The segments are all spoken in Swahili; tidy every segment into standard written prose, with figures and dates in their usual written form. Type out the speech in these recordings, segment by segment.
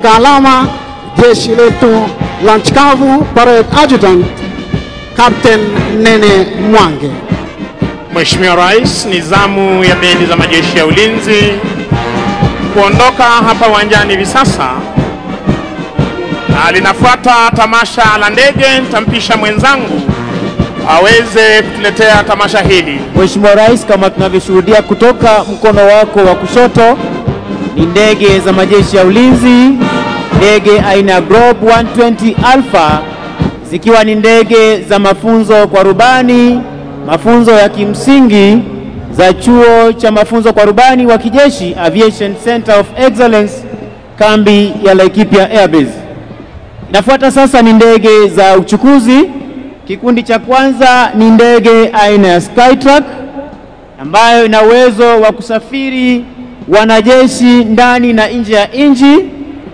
kuweka alama jeshi letu la nchi kavu, Parade Adjutant Captain Nene Mwange. Mheshimiwa Rais, ni zamu ya bendi za majeshi ya ulinzi kuondoka hapa uwanjani hivi sasa, na linafuata tamasha la ndege. Nitampisha mwenzangu aweze kutuletea tamasha hili. Mheshimiwa Rais, kama tunavyoshuhudia kutoka mkono wako wa kushoto ni ndege za majeshi ya ulinzi, ndege aina ya Globe 120 Alpha, zikiwa ni ndege za mafunzo kwa rubani, mafunzo ya kimsingi za chuo cha mafunzo kwa rubani wa kijeshi, Aviation Center of Excellence, kambi ya Laikipia Air Base. Inafuata sasa ni ndege za uchukuzi. Kikundi cha kwanza ni ndege aina ya Skytrack ambayo ina uwezo wa kusafiri wanajeshi ndani na nje ya nchi,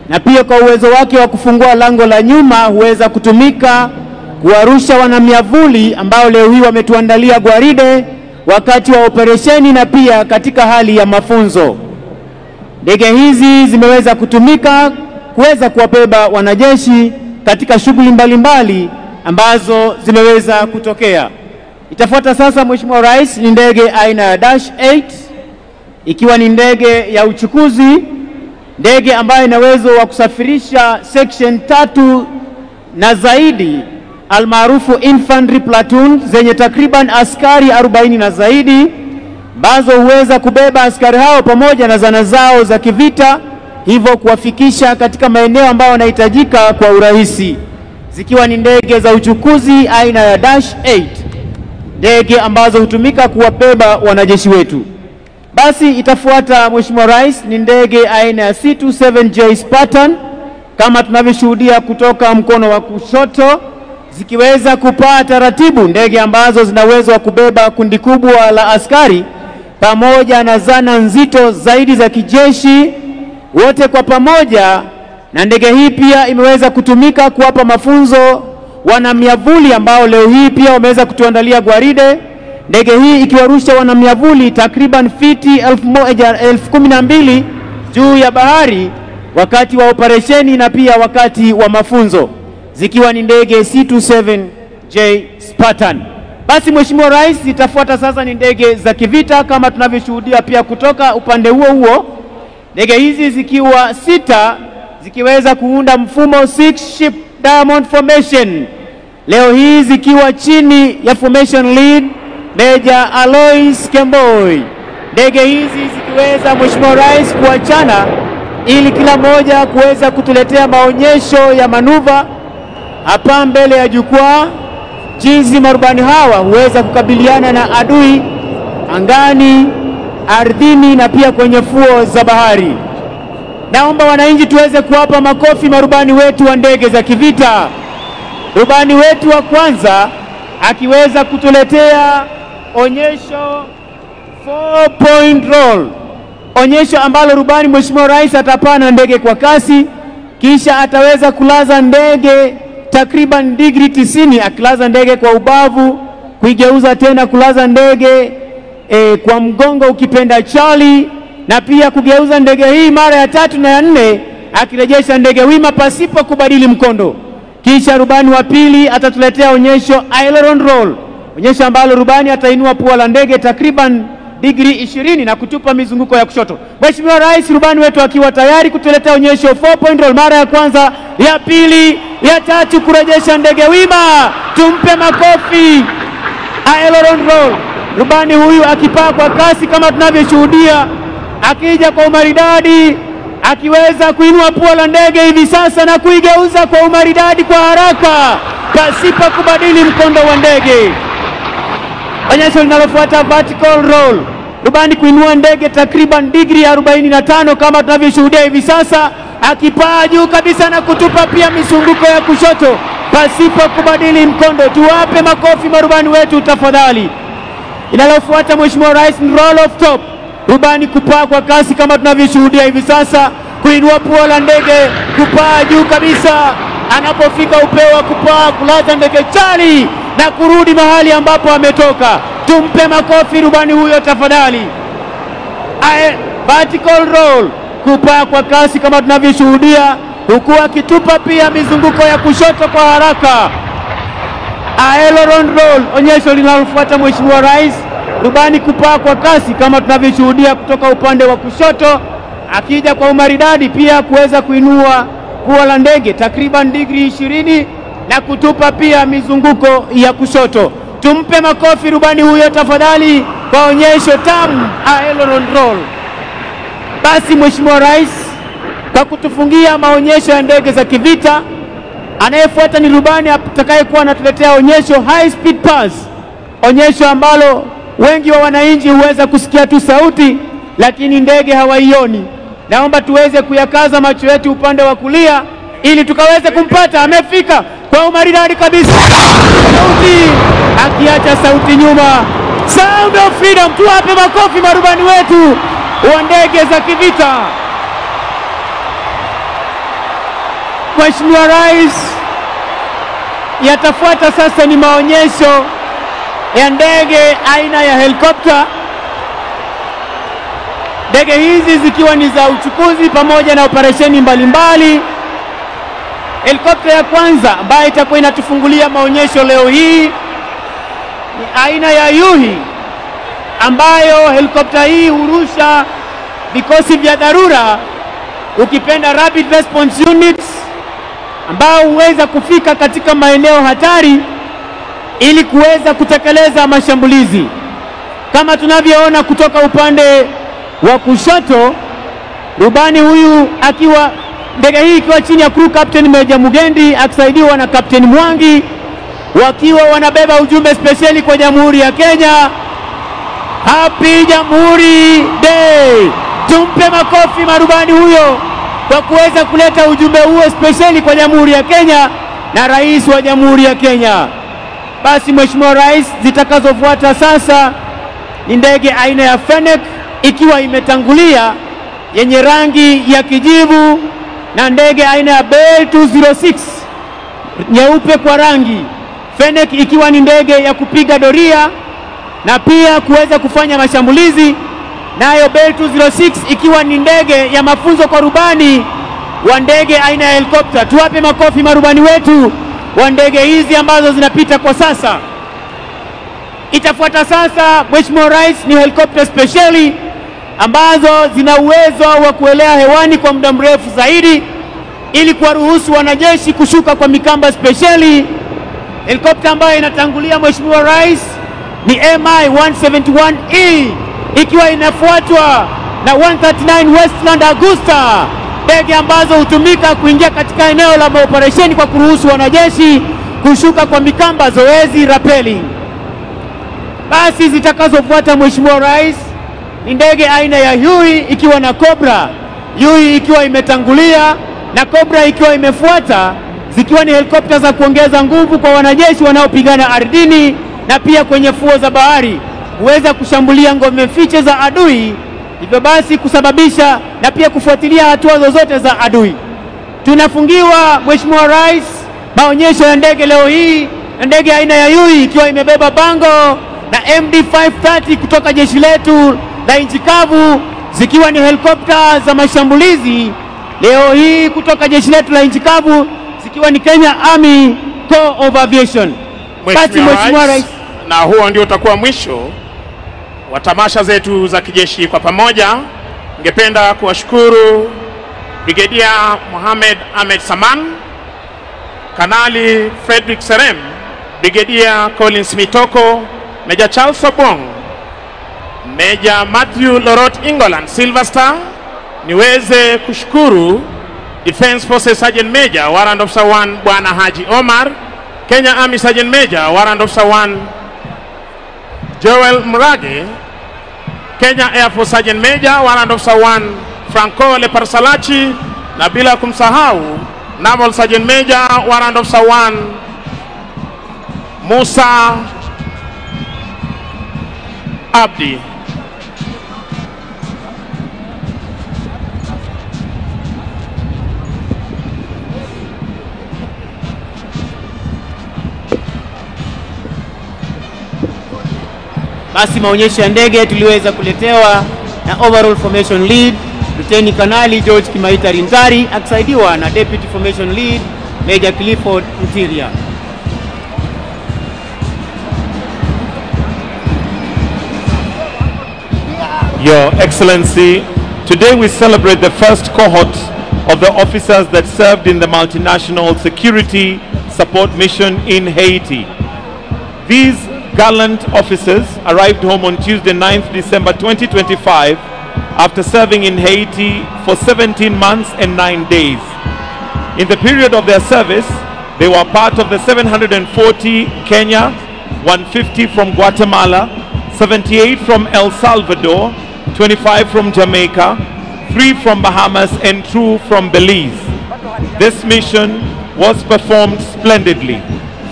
na pia kwa uwezo wake wa kufungua lango la nyuma huweza kutumika kuwarusha wanamiavuli ambao leo hii wametuandalia gwaride wakati wa operesheni na pia katika hali ya mafunzo. Ndege hizi zimeweza kutumika kuweza kuwabeba wanajeshi katika shughuli mbalimbali ambazo zimeweza kutokea. Itafuata sasa, Mheshimiwa Rais, ni ndege aina ya Dash 8, ikiwa ni ndege ya uchukuzi, ndege ambayo ina uwezo wa kusafirisha section 3 na zaidi, almaarufu infantry platoon, zenye takriban askari 40 na zaidi, ambazo huweza kubeba askari hao pamoja na zana zao za kivita, hivyo kuwafikisha katika maeneo ambayo yanahitajika kwa urahisi, zikiwa ni ndege za uchukuzi aina ya Dash 8, ndege ambazo hutumika kuwabeba wanajeshi wetu. Basi itafuata, Mheshimiwa Rais, ni ndege aina ya C-27J Spartan, kama tunavyoshuhudia kutoka mkono wa kushoto, zikiweza kupaa taratibu, ndege ambazo zina uwezo wa kubeba kundi kubwa la askari pamoja na zana nzito zaidi za kijeshi wote kwa pamoja. Na ndege hii pia imeweza kutumika kuwapa mafunzo wanamiavuli ambao leo hii pia wameweza kutuandalia gwaride, ndege hii ikiwarusha wanamiavuli takriban fiti 12,000 juu ya bahari wakati wa operesheni na pia wakati wa mafunzo, zikiwa ni ndege C-27J Spartan. Basi Mheshimiwa Rais, itafuata sasa ni ndege za kivita kama tunavyoshuhudia pia kutoka upande huo. Ndege hizi zikiwa 6, zikiweza kuunda mfumo 6 ship diamond formation, leo hii zikiwa chini ya formation lead Major Alois Kemboi. Ndege hizi zikiweza, Mheshimiwa Rais, kuachana ili kila moja kuweza kutuletea maonyesho ya manuva hapa mbele ya jukwaa, jinsi marubani hawa huweza kukabiliana na adui angani, ardhini na pia kwenye fuo za bahari. Naomba wananchi tuweze kuwapa makofi marubani wetu wa ndege za kivita. Rubani wetu wa kwanza akiweza kutuletea onyesho 4-point roll, onyesho ambalo rubani, Mheshimiwa Rais, atapana ndege kwa kasi, kisha ataweza kulaza ndege takriban degree 90, akilaza ndege kwa ubavu, kuigeuza tena kulaza ndege kwa mgongo ukipenda Charlie, na pia kugeuza ndege hii mara ya 3 na ya 4, akirejesha ndege wima pasipo kubadili mkondo. Kisha rubani wa pili atatuletea onyesho aileron roll, onyesho ambalo rubani atainua pua la ndege takriban degree 20 na kutupa mizunguko ya kushoto. Mheshimiwa Rais, rubani wetu akiwa tayari kutuletea onyesho 4-point roll, mara ya kwanza, ya pili, ya 3, kurejesha ndege wima. Tumpe makofi. Aileron roll, rubani huyu akipaa kwa kasi kama tunavyoshuhudia, akija kwa umaridadi, akiweza kuinua pua la ndege hivi sasa na kuigeuza kwa umaridadi kwa haraka pasipo kubadili mkondo wa ndege. Onyesho linalofuata vertical roll, rubani kuinua ndege takriban degree 45 kama tunavyoshuhudia hivi sasa, akipaa juu kabisa na kutupa pia mizunguko ya kushoto pasipo kubadili mkondo. Tuwape makofi marubani wetu tafadhali. Inalofuata, Mheshimiwa Rais, ni roll of top, rubani kupaa kwa kasi kama tunavyoshuhudia hivi sasa, kuinua pua la ndege, kupaa juu kabisa, anapofika upeo wa kupaa kulaza ndege chali na kurudi mahali ambapo ametoka. Tumpe makofi rubani huyo tafadhali. Vertical roll, kupaa kwa kasi kama tunavyoshuhudia, huku akitupa pia mizunguko ya kushoto kwa haraka. Aileron roll, onyesho linalofuata Mheshimiwa Rais. Rubani kupaa kwa kasi kama tunavyoshuhudia kutoka upande wa kushoto, akija kwa umaridadi pia kuweza kuinua pua la ndege takriban digrii 20 na kutupa pia mizunguko ya kushoto. Tumpe makofi rubani huyo tafadhali kwa onyesho tamu aileron roll. Basi Mheshimiwa Rais, kwa kutufungia maonyesho ya ndege za kivita, anayefuata ni rubani atakayekuwa anatuletea onyesho high speed pass, onyesho ambalo wengi wa wananchi huweza kusikia tu sauti lakini ndege hawaioni. Naomba tuweze kuyakaza macho yetu upande wa kulia ili tukaweze kumpata. Amefika kwa umaridadi kabisa, sauti akiacha sauti nyuma. Sound of freedom, tuwape makofi marubani wetu wa ndege za kivita. Mheshimiwa Rais, yatafuata sasa ni maonyesho ya ndege aina ya helikopta. Ndege hizi zikiwa ni za uchukuzi pamoja na operesheni mbalimbali. Helikopta ya kwanza ambayo itakuwa inatufungulia maonyesho leo hii ni aina ya Yuhi, ambayo helikopta hii hurusha vikosi vya dharura, ukipenda rapid response units, ambao huweza kufika katika maeneo hatari ili kuweza kutekeleza mashambulizi. Kama tunavyoona kutoka upande wa kushoto, rubani huyu akiwa ndege hii ikiwa chini ya crew captain Meja Mugendi akisaidiwa na Captain Mwangi, wakiwa wanabeba ujumbe speciali kwa Jamhuri ya Kenya. Happy Jamhuri Day! Tumpe makofi marubani huyo kwa kuweza kuleta ujumbe huo speciali kwa Jamhuri ya Kenya na Rais wa Jamhuri ya Kenya. Basi Mheshimiwa Rais, zitakazofuata sasa ni ndege aina ya Fennec ikiwa imetangulia, yenye rangi ya kijivu, na ndege aina ya Bell 206 nyeupe kwa rangi. Fennec ikiwa ni ndege ya kupiga doria na pia kuweza kufanya mashambulizi, nayo Bell 206 ikiwa ni ndege ya mafunzo kwa rubani wa ndege aina ya helikopta. Tuwape makofi marubani wetu wa ndege hizi ambazo zinapita kwa sasa. Itafuata sasa Mheshimiwa Rais ni helikopta speciali ambazo zina uwezo wa kuelea hewani kwa muda mrefu zaidi ili kuwaruhusu wanajeshi kushuka kwa mikamba speciali. Helikopta ambayo inatangulia Mheshimiwa Rais ni MI-171E ikiwa inafuatwa na 139 Westland Augusta, ndege ambazo hutumika kuingia katika eneo la operesheni kwa kuruhusu wanajeshi kushuka kwa mikamba, zoezi rappelling. Basi zitakazofuata Mheshimiwa Rais ni ndege aina ya Huey ikiwa na Cobra, Huey ikiwa imetangulia na Cobra ikiwa imefuata, zikiwa ni helikopta za kuongeza nguvu kwa wanajeshi wanaopigana ardhini na pia kwenye fuo za bahari, huweza kushambulia ngome fiche za adui, hivyo basi kusababisha na pia kufuatilia hatua zozote za adui. Tunafungiwa Mheshimiwa Rais maonyesho ya ndege leo hii na ndege aina ya Huey ikiwa imebeba bango na MD-530 kutoka jeshi letu la nchi kavu, zikiwa ni helikopta za mashambulizi leo hii kutoka jeshi letu la nchi kavu, zikiwa ni Kenya Army Corps of Aviation. Mheshimiwa Rais, na huo ndio utakuwa mwisho wa tamasha zetu za kijeshi kwa pamoja. Ningependa kuwashukuru Brigedia Mohamed Ahmed Saman, Kanali Frederick Serem, Brigedia Collins Mitoko, Major Charles Obong, Major Matthew Lorot Ingoland Silver Star. Niweze kushukuru Defense Forces Sergeant Major Warrant Officer 1 Bwana Haji Omar, Kenya Army Sergeant Major Warrant Officer 1 Joel Murage, Kenya Air Force Sergeant Major Warrant Officer 1 Franco Leparsalachi, na bila kumsahau Naval Sergeant Major Warrant Officer 1 Musa Abdi. Basi maonyesho ya ndege tuliweza kuletewa na Overall Formation Lead Luteni Kanali George Kimaita Rinzari akisaidiwa na Deputy Formation Lead Major Clifford Mtiria. Your Excellency, today we celebrate the first cohort of the officers that served in the multinational security support mission in Haiti. These gallant officers arrived home on Tuesday, 9th December 2025 after serving in Haiti for 17 months and 9 days. In the period of their service, they were part of the 740 Kenya, 150 from Guatemala, 78 from El Salvador, 25 from Jamaica, 3 from Bahamas and 2 from Belize. This mission was performed splendidly,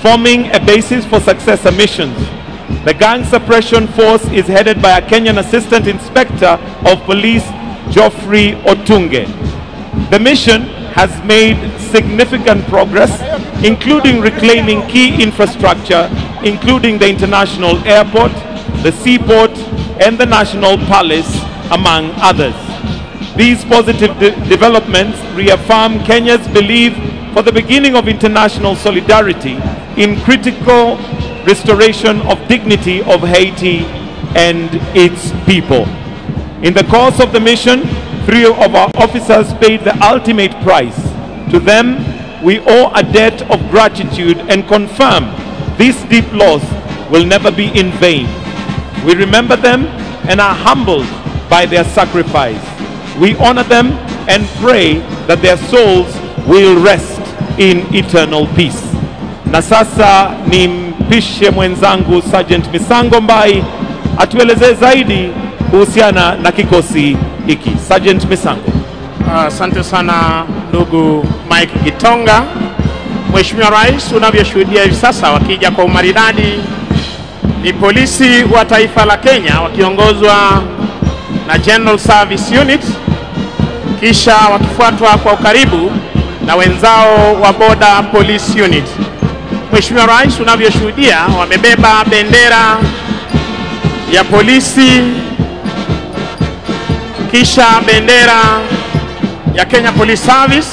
forming a basis for successor missions. The gang suppression force is headed by a Kenyan Assistant Inspector of Police, Geoffrey Otunge. The mission has made significant progress, including reclaiming key infrastructure, including the international airport, the seaport, and the National Palace, among others. These positive developments reaffirm Kenya's belief for the beginning of international solidarity in critical restoration of dignity of Haiti and its people. In the course of the mission, 3 of our officers paid the ultimate price. To them, we owe a debt of gratitude and confirm this deep loss will never be in vain. We remember them and are humbled by their sacrifice. We honor them and pray that their souls will rest in eternal peace. Na sasa nimpishe mwenzangu Sergeant Misango Mbai atueleze zaidi kuhusiana na kikosi hiki. Sergeant Misango. Asante sana ndugu Mike Gitonga. Mheshimiwa Rais, unavyoshuhudia hivi sasa wakija kwa umaridadi ni polisi wa taifa la Kenya wakiongozwa na General Service Unit, kisha wakifuatwa kwa ukaribu na wenzao wa Border Police Unit. Mheshimiwa Rais, unavyoshuhudia wamebeba bendera ya polisi, kisha bendera ya Kenya Police Service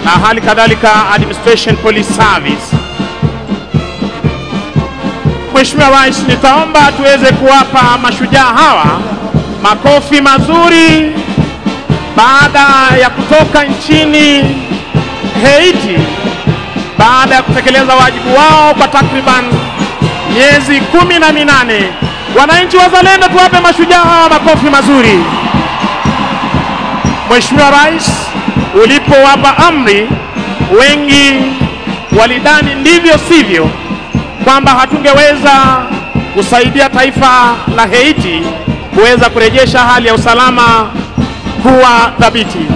na hali kadhalika Administration Police Service. Mheshimiwa Rais, nitaomba tuweze kuwapa mashujaa hawa makofi mazuri baada ya kutoka nchini Haiti, baada ya kutekeleza wajibu wao kwa takriban miezi 18. Wananchi wazalendo, tuwape mashujaa hawa makofi mazuri. Mheshimiwa Rais, ulipowapa amri, wengi walidhani ndivyo sivyo, kwamba hatungeweza kusaidia taifa la Haiti kuweza kurejesha hali ya usalama kuwa thabiti.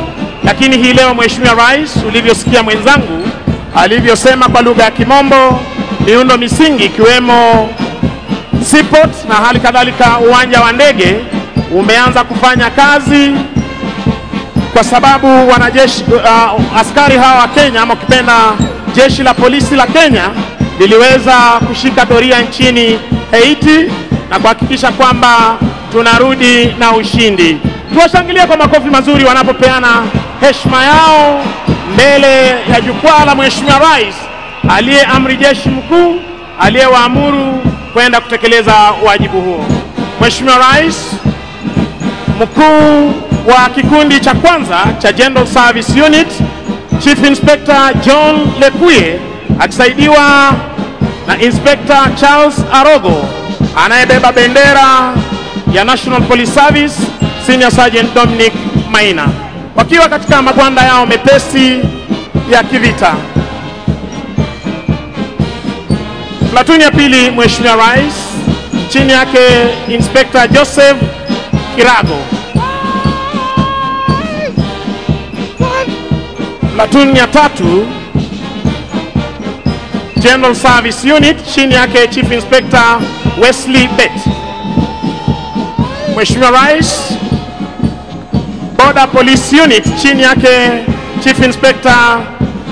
Lakini hii leo Mheshimiwa Rais, ulivyosikia mwenzangu alivyosema kwa lugha ya Kimombo, miundo misingi ikiwemo seaport na hali kadhalika uwanja wa ndege umeanza kufanya kazi, kwa sababu wanajeshi askari hawa wa Kenya, ama ukipenda jeshi la polisi la Kenya, liliweza kushika doria nchini Haiti na kuhakikisha kwamba tunarudi na ushindi. Tuwashangilie kwa makofi mazuri wanapopeana heshima yao mbele ya jukwaa la Mheshimiwa Rais aliye amri jeshi mkuu, aliyewaamuru kwenda kutekeleza wajibu huo. Mheshimiwa Rais, mkuu wa kikundi cha kwanza cha General Service Unit, Chief Inspector John Lekuye akisaidiwa na Inspector Charles Arogo, anayebeba bendera ya National Police Service, Senior Sergeant Dominic Maina, wakiwa katika magwanda yao mepesi ya kivita. Platoon ya pili, Mheshimiwa Rais, chini yake Inspector Joseph Kirago. Platoon ya tatu, General Service Unit, chini yake Chief Inspector Wesley Bet. Mheshimiwa Rais, Border Police Unit, chini yake Chief Inspector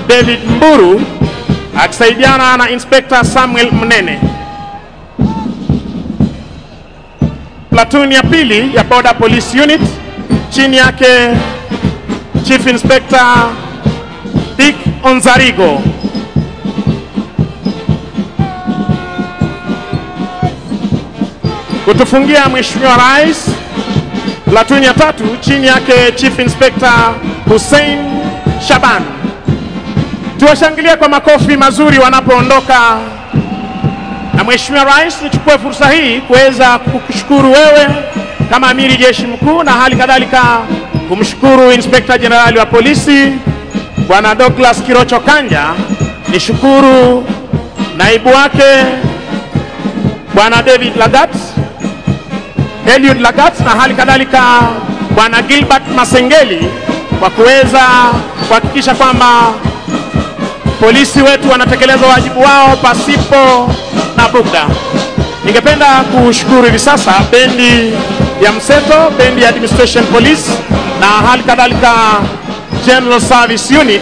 David Mburu akisaidiana na Inspector Samuel Mnene. Platoon ya pili ya Border Police Unit, chini yake Chief Inspector Dick Onzarigo. Kutufungia Mheshimiwa Rais, platoon ya 3 chini yake Chief Inspector Hussein Shaban. Tuwashangilie kwa makofi mazuri wanapoondoka. Na Mheshimiwa Rais, nichukue fursa hii kuweza kukushukuru wewe kama Amiri Jeshi Mkuu, na hali kadhalika kumshukuru Inspector General wa Polisi Bwana Douglas Kirocho Kanja. Nishukuru naibu wake Bwana David Lagat, Eliud Lagat, na hali kadhalika Bwana Gilbert Masengeli kwa kuweza kuhakikisha kwamba polisi wetu wanatekeleza wajibu wao pasipo na bugdha. Ningependa kushukuru hivi sasa bendi ya mseto, bendi ya Administration Police na hali kadhalika General Service Unit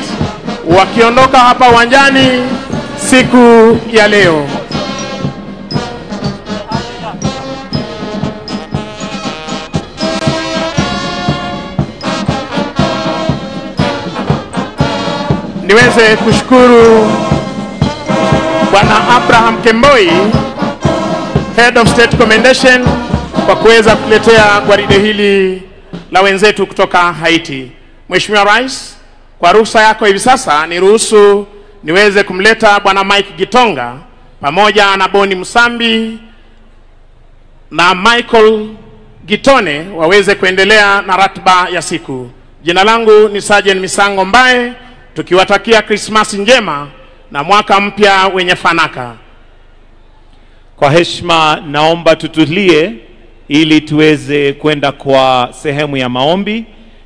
wakiondoka hapa uwanjani siku ya leo. Niweze kushukuru Bwana Abraham Kemboi, Head of State Commendation, kwa kuweza kuletea gwaride hili la wenzetu kutoka Haiti. Mheshimiwa Rais, kwa ruhusa yako hivi sasa niruhusu niweze kumleta Bwana Mike Gitonga pamoja na Boni Musambi na Michael Gitone waweze kuendelea na ratiba ya siku. Jina langu ni Sergeant Misango Mbae, tukiwatakia Christmas njema na mwaka mpya wenye fanaka. Kwa heshima naomba tutulie ili tuweze kwenda kwa sehemu ya maombi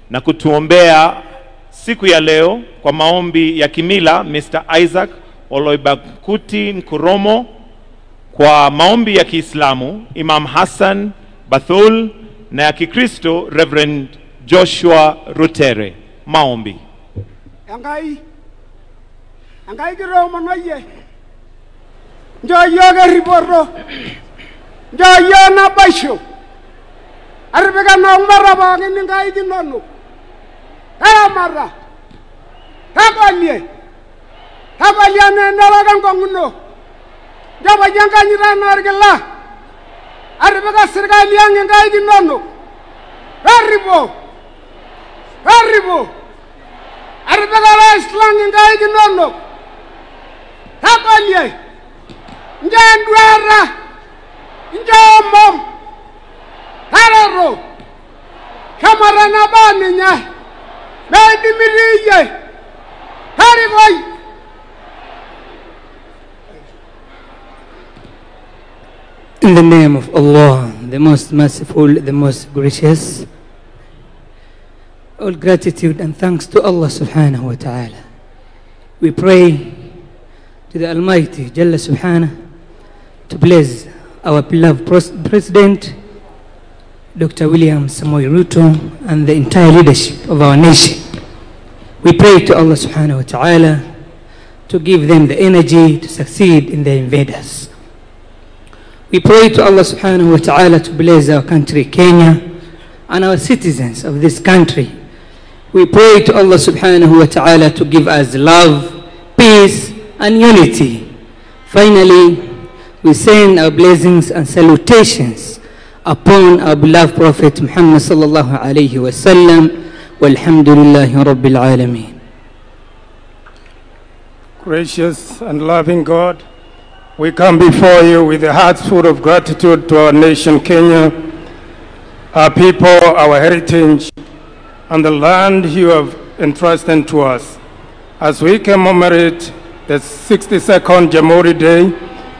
na kutuombea siku ya leo kwa maombi ya kimila Mr. Isaac Oloibakuti Nkuromo, kwa maombi ya Kiislamu Imam Hassan Bathul, na ya Kikristo Reverend Joshua Rutere. Maombi. Angai Kiromo noye Njoyo Geriboro Njoyo na Basho Arbega na umara bagini ngai Kinono Mara Tabalie Nendala Kangonguno Jaba Janga Nirana Argela Arbega Sergali ngai Kinono Arribo Arbega Islang ngai Kinono Tabalie Njandwara Njomom Hararo Kamarana Baninya Naidimiriye Harigoi. In the name of Allah, the most merciful, the most gracious, all gratitude and thanks to Allah subhanahu wa ta'ala. We pray to the Almighty Jalla subhanahu to bless our beloved President Dr. William Samoei Ruto and the entire leadership of our nation. We pray to Allah subhanahu wa ta'ala to give them the energy to succeed in their endeavors. We pray to Allah subhanahu wa ta'ala to bless our country Kenya and our citizens of this country. We pray to Allah subhanahu wa ta'ala to give us love, peace and unity. Finally, we send our blessings and salutations upon our beloved Prophet Muhammad sallallahu alayhi wa sallam. Walhamdulillahi rabbil alameen. Gracious and loving God, we come before you with a heart full of gratitude to our nation Kenya, our people, our heritage, and the land you have entrusted to us. As we commemorate the 62nd Jamhuri Day,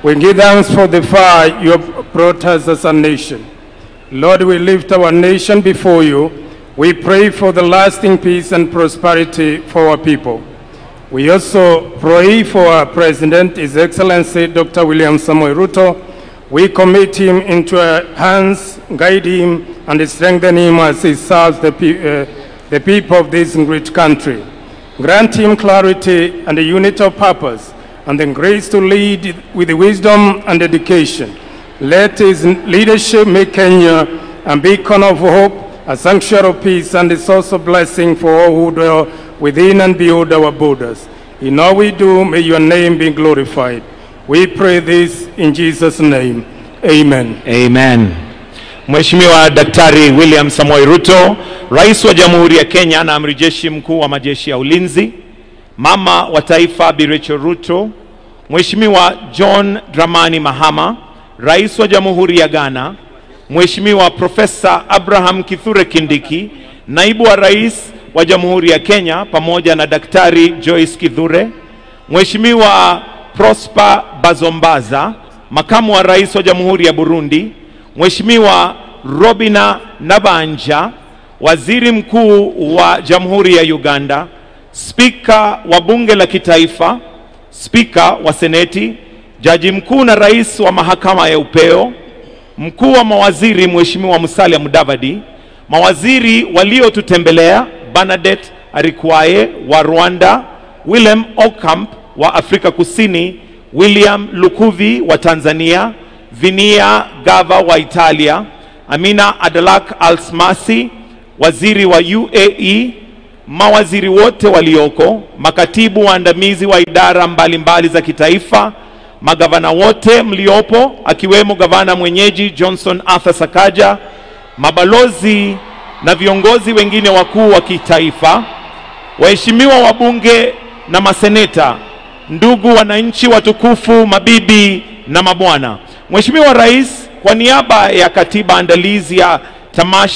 we give thanks for the far you have brought us as a nation. Lord, we lift our nation before you. We pray for the lasting peace and prosperity for our people. We also pray for our President, His Excellency Dr. William Samoei Ruto. We commit him into our hands, guide him, and strengthen him as he serves the people of this great country. Grant him clarity and a unity of purpose, and the grace to lead with wisdom and dedication. Let his leadership make Kenya a beacon of hope a sanctuary of peace and a source of blessing for all who dwell within and beyond our borders. In all we do, may your name be glorified. We pray this in Jesus' name. Amen. Amen. Mheshimiwa Daktari William Samoei Ruto, Rais wa Jamhuri ya Kenya na Amiri Jeshi Mkuu wa Majeshi ya Ulinzi, Mama wa Taifa Bi Rachel Ruto, Mheshimiwa John Dramani Mahama, Rais wa Jamhuri ya Ghana, Mheshimiwa Profesa Abraham Kithure Kindiki, Naibu wa Rais wa Jamhuri ya Kenya pamoja na Daktari Joyce Kithure, Mheshimiwa Prosper Bazombaza, Makamu wa Rais wa Jamhuri ya Burundi, Mheshimiwa Robina Nabanja, Waziri Mkuu wa Jamhuri ya Uganda, Spika wa Bunge la Kitaifa, Spika wa Seneti, Jaji Mkuu na Rais wa Mahakama ya Upeo, Mkuu wa Mawaziri Mheshimiwa Musalia Mudavadi, mawaziri waliotutembelea Bernadette Arikwaye wa Rwanda, Willem Ocamp wa Afrika Kusini, William Lukuvi wa Tanzania, Vinia Gava wa Italia, Amina Adalak Alsmasi, waziri wa UAE, mawaziri wote walioko, makatibu waandamizi wa idara mbalimbali za kitaifa, magavana wote mliopo akiwemo gavana mwenyeji Johnson Arthur Sakaja, mabalozi na viongozi wengine wakuu wa kitaifa, waheshimiwa wabunge na maseneta, ndugu wananchi watukufu, mabibi na mabwana. Mheshimiwa Rais, kwa niaba ya katiba andalizi ya tamasha